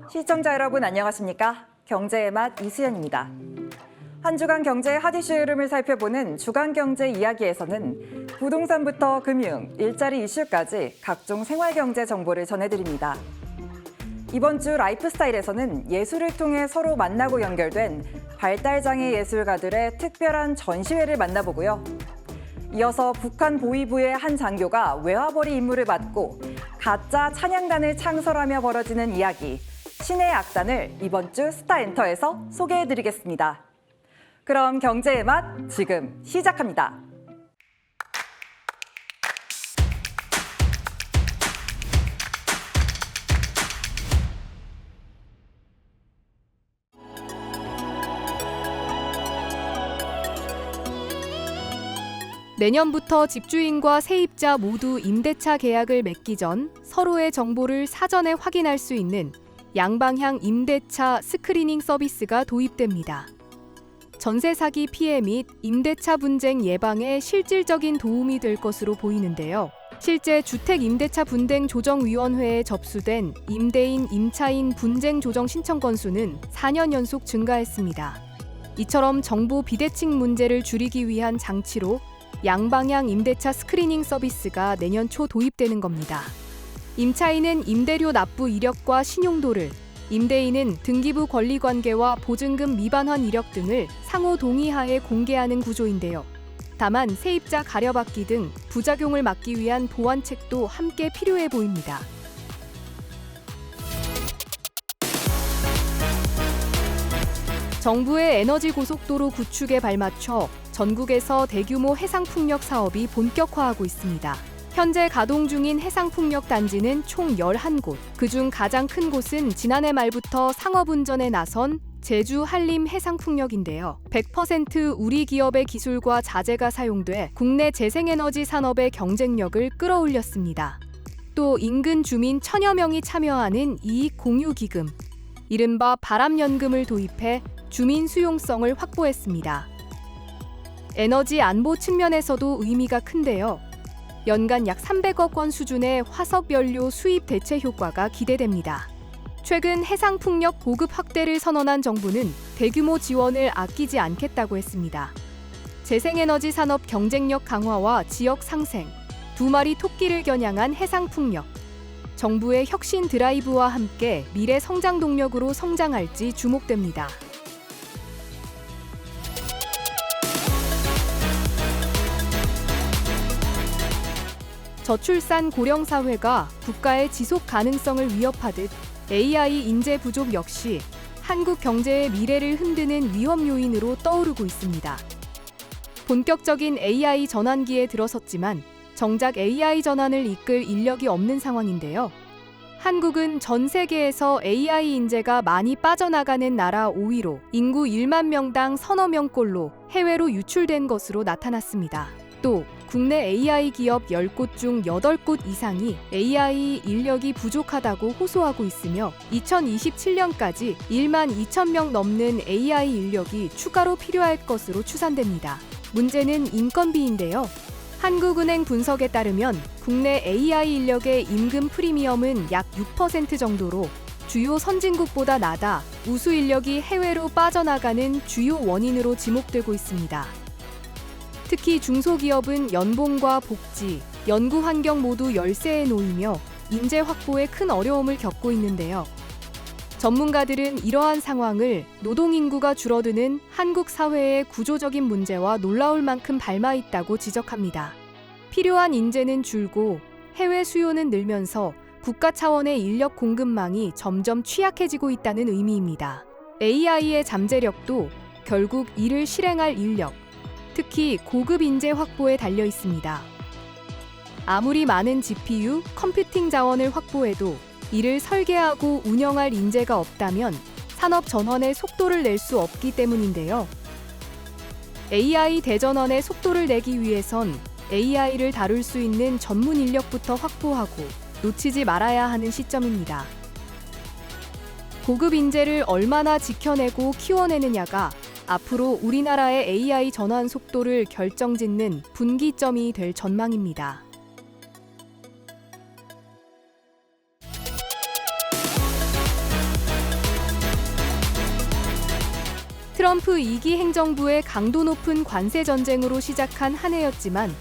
시청자 여러분 안녕하십니까? 경제의 맛 이수연입니다. 한 주간 경제의 핫이슈 흐름을 살펴보는 주간 경제 이야기에서는 부동산부터 금융, 일자리 이슈까지 각종 생활 경제 정보를 전해드립니다. 이번 주 라이프스타일에서는 예술을 통해 서로 만나고 연결된 발달장애 예술가들의 특별한 전시회를 만나보고요. 이어서 북한 보위부의 한 장교가 외화벌이 임무를 맡고 가짜 찬양단을 창설하며 벌어지는 이야기, 신의 악단을 이번 주 스타엔터에서 소개해드리겠습니다. 그럼 경제의 맛 지금 시작합니다. 내년부터 집주인과 세입자 모두 임대차 계약을 맺기 전 서로의 정보를 사전에 확인할 수 있는 양방향 임대차 스크리닝 서비스가 도입됩니다. 전세 사기 피해 및 임대차 분쟁 예방에 실질적인 도움이 될 것으로 보이는데요. 실제 주택임대차분쟁조정위원회에 접수된 임대인, 임차인 분쟁 조정 신청 건수는 4년 연속 증가했습니다. 이처럼 정보 비대칭 문제를 줄이기 위한 장치로 양방향 임대차 스크리닝 서비스가 내년 초 도입되는 겁니다. 임차인은 임대료 납부 이력과 신용도를, 임대인은 등기부 권리관계와 보증금 미반환 이력 등을 상호 동의하에 공개하는 구조인데요. 다만 세입자 가려받기 등 부작용을 막기 위한 보완책도 함께 필요해 보입니다. 정부의 에너지 고속도로 구축에 발맞춰 전국에서 대규모 해상풍력 사업이 본격화하고 있습니다. 현재 가동 중인 해상풍력 단지는 총 11곳, 그중 가장 큰 곳은 지난해 말부터 상업운전에 나선 제주 한림 해상풍력인데요. 100% 우리 기업의 기술과 자재가 사용돼 국내 재생에너지 산업의 경쟁력을 끌어올렸습니다. 또 인근 주민 1000여 명이 참여하는 이익 공유 기금, 이른바 바람연금을 도입해 주민 수용성을 확보했습니다. 에너지 안보 측면에서도 의미가 큰데요. 연간 약 300억 원 수준의 화석연료 수입 대체 효과가 기대됩니다. 최근 해상풍력 보급 확대를 선언한 정부는 대규모 지원을 아끼지 않겠다고 했습니다. 재생에너지 산업 경쟁력 강화와 지역 상생, 두 마리 토끼를 겨냥한 해상풍력. 정부의 혁신 드라이브와 함께 미래 성장 동력으로 성장할지 주목됩니다. 저출산 고령 사회가 국가의 지속 가능성을 위협하듯 AI 인재 부족 역시 한국 경제의 미래를 흔드는 위험 요인으로 떠오르고 있습니다. 본격적인 AI 전환기에 들어섰지만 정작 AI 전환을 이끌 인력이 없는 상황인데요. 한국은 전 세계에서 AI 인재가 많이 빠져나가는 나라 5위로 인구 1만 명당 서너 명꼴로 해외로 유출된 것으로 나타났습니다. 또 국내 AI 기업 10곳 중 8곳 이상이 AI 인력이 부족하다고 호소하고 있으며 2027년까지 1만 2천 명 넘는 AI 인력이 추가로 필요할 것으로 추산됩니다. 문제는 인건비인데요. 한국은행 분석에 따르면 국내 AI 인력의 임금 프리미엄은 약 6% 정도로 주요 선진국보다 낮아 우수 인력이 해외로 빠져나가는 주요 원인으로 지목되고 있습니다. 특히 중소기업은 연봉과 복지, 연구 환경 모두 열세에 놓이며 인재 확보에 큰 어려움을 겪고 있는데요. 전문가들은 이러한 상황을 노동인구가 줄어드는 한국 사회의 구조적인 문제와 놀라울 만큼 닮아 있다고 지적합니다. 필요한 인재는 줄고 해외 수요는 늘면서 국가 차원의 인력 공급망이 점점 취약해지고 있다는 의미입니다. AI의 잠재력도 결국 이를 실행할 인력, 특히 고급 인재 확보에 달려 있습니다. 아무리 많은 GPU, 컴퓨팅 자원을 확보해도 이를 설계하고 운영할 인재가 없다면 산업 전환의 속도를 낼 수 없기 때문인데요. AI 대전환의 속도를 내기 위해선 AI를 다룰 수 있는 전문 인력부터 확보하고 놓치지 말아야 하는 시점입니다. 고급 인재를 얼마나 지켜내고 키워내느냐가 앞으로 우리나라의 AI 전환 속도를 결정짓는 분기점이 될 전망입니다. 트럼프 2기 행정부의 강도 높은 관세 전쟁으로 시작한 한 해였지만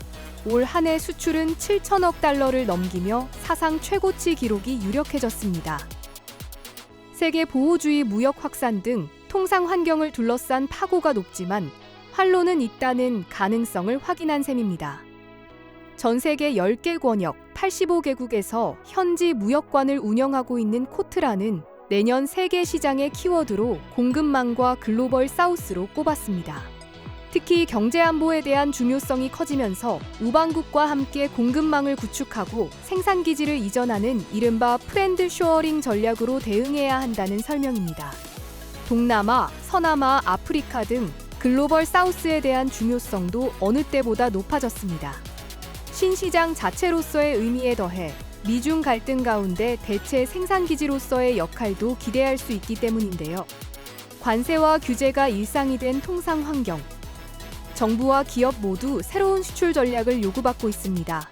올 한 해 수출은 7천억 달러를 넘기며 사상 최고치 기록이 유력해졌습니다. 세계 보호주의 무역 확산 등 통상 환경을 둘러싼 파고가 높지만 활로는 있다는 가능성을 확인한 셈입니다. 전 세계 10개 권역 85개국에서 현지 무역관을 운영하고 있는 코트라는 내년 세계 시장의 키워드로 공급망과 글로벌 사우스로 꼽았습니다. 특히 경제 안보에 대한 중요성이 커지면서 우방국과 함께 공급망을 구축하고 생산 기지를 이전하는 이른바 프렌드 쇼어링 전략으로 대응해야 한다는 설명입니다. 동남아, 서남아, 아프리카 등 글로벌 사우스에 대한 중요성도 어느 때보다 높아졌습니다. 신시장 자체로서의 의미에 더해 미중 갈등 가운데 대체 생산기지로서의 역할도 기대할 수 있기 때문인데요. 관세와 규제가 일상이 된 통상 환경. 정부와 기업 모두 새로운 수출 전략을 요구받고 있습니다.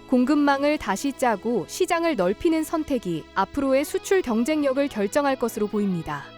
공급망을 다시 짜고 시장을 넓히는 선택이 앞으로의 수출 경쟁력을 결정할 것으로 보입니다.